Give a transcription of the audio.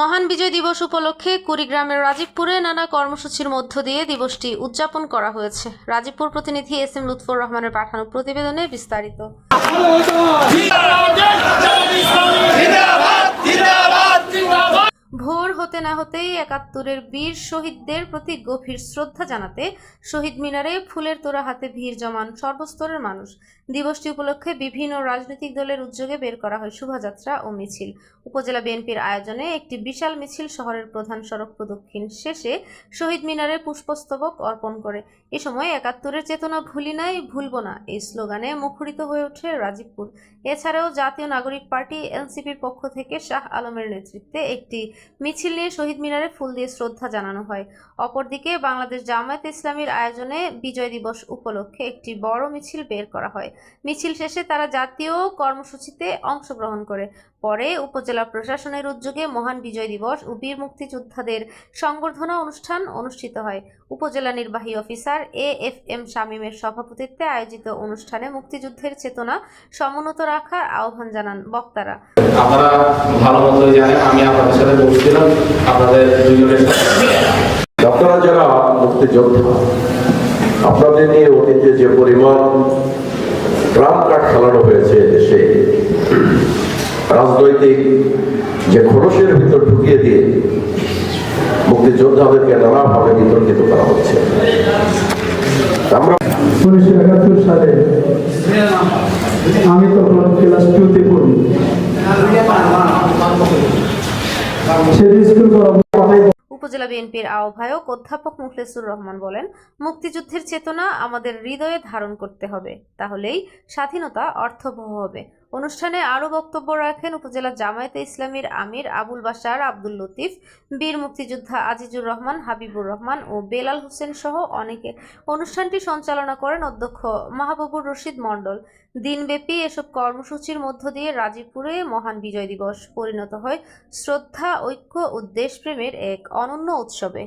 মহান বিজয় দিবস উপলক্ষে কুড়িগ্রামের রাজীবপুরে নানা কর্মসূচির মধ্য দিয়ে দিবসটি উদযাপন করা হয়েছে। রাজীবপুর প্রতিনিধি এস.এম. লুৎফর রহমানের পাঠানো প্রতিবেদনে বিস্তারিত। ভোর হতে না হতেই ৭১-এর বীর শহীদদের প্রতি গভীর শ্রদ্ধা জানাতে শহীদ মিনারে ফুলের তোড়া হাতে ভিড় জমান সর্বস্তরের মানুষ। দিবসটি উপলক্ষে বিভিন্ন রাজনৈতিক দলের উদ্যোগে বের করা হয় শোভাযাত্রা ও মিছিল। উপজেলা বিএনপির আয়োজনে একটি বিশাল মিছিল শহরের প্রধান সড়ক প্রদক্ষিণ শেষে শহীদ মিনারে পুষ্পস্তবক অর্পণ করে। এ সময় ৭১-এর চেতনা ভুলি নাই, ভুলব না এই স্লোগানে মুখরিত হয়ে ওঠে রাজীবপুর। এছাড়াও জাতীয় নাগরিক পার্টি এনসিপির পক্ষ থেকে শাহ আলমের নেতৃত্বে একটি মিছিল নিয়ে শহীদ মিনারে ফুল দিয়ে শ্রদ্ধা জানানো হয়। অপরদিকে বাংলাদেশ জামায়াতে ইসলামীর আয়োজনে বিজয় দিবস উপলক্ষে একটি বড় মিছিল বের করা হয়। মিছিল শেষে তারা জাতীয় কর্মসূচিতে অংশগ্রহণ করে। পরে উপজেলা প্রশাসনের উদ্যোগে মহান বিজয় দিবস ও বীর মুক্তিযোদ্ধাদের সংবর্ধনা অনুষ্ঠান অনুষ্ঠিত হয়। উপজেলা নির্বাহী অফিসার এ.এফ.এম. শামীমের সভাপতিত্বে আয়োজিত অনুষ্ঠানে মুক্তিযুদ্ধের চেতনা সমুন্নত রাখার আহ্বান জানান বক্তারা। আপনারা ভালো মতোই জানেন, আমি আপনাদের সাথে বলছিলাম আপনাদের দুজনের আপনারা যারা মুক্তিযোদ্ধা, আপনাদের নিয়ে অতীতে যে পরিমাণ প্রাণ কাঠ খেলানো হয়েছে দেশে, রাজনৈতিক যে খোলসের ভিতর ঢুকিয়ে দিয়ে মুক্তিযোদ্ধাদেরকে নানাভাবে বিতর্কিত করা হচ্ছে। আমরা 19৭১ সালে আমি তখন ক্লাস 2-তে পড়ি। উপজেলা বিএনপির আহ্বায়ক অধ্যাপক মুখলেসুর রহমান বলেন, মুক্তিযুদ্ধের চেতনা আমাদের হৃদয়ে ধারণ করতে হবে, তাহলেই স্বাধীনতা অর্থবহ হবে। অনুষ্ঠানে আরও বক্তব্য রাখেন উপজেলা জামায়াতে ইসলামীর আমির আবুল বাশার আব্দুল লতিফ, বীর মুক্তিযোদ্ধা আজিজুর রহমান, হাবিবুর রহমান ও বেলাল হোসেন সহ অনেকে। অনুষ্ঠানটি সঞ্চালনা করেন অধ্যক্ষ মাহবুবুর রশিদ মণ্ডল। দিনব্যাপী এসব কর্মসূচির মধ্য দিয়ে রাজীবপুরে মহান বিজয় দিবস পরিণত হয় শ্রদ্ধা, ঐক্য ও দেশপ্রেমের এক অনন্য উৎসবে।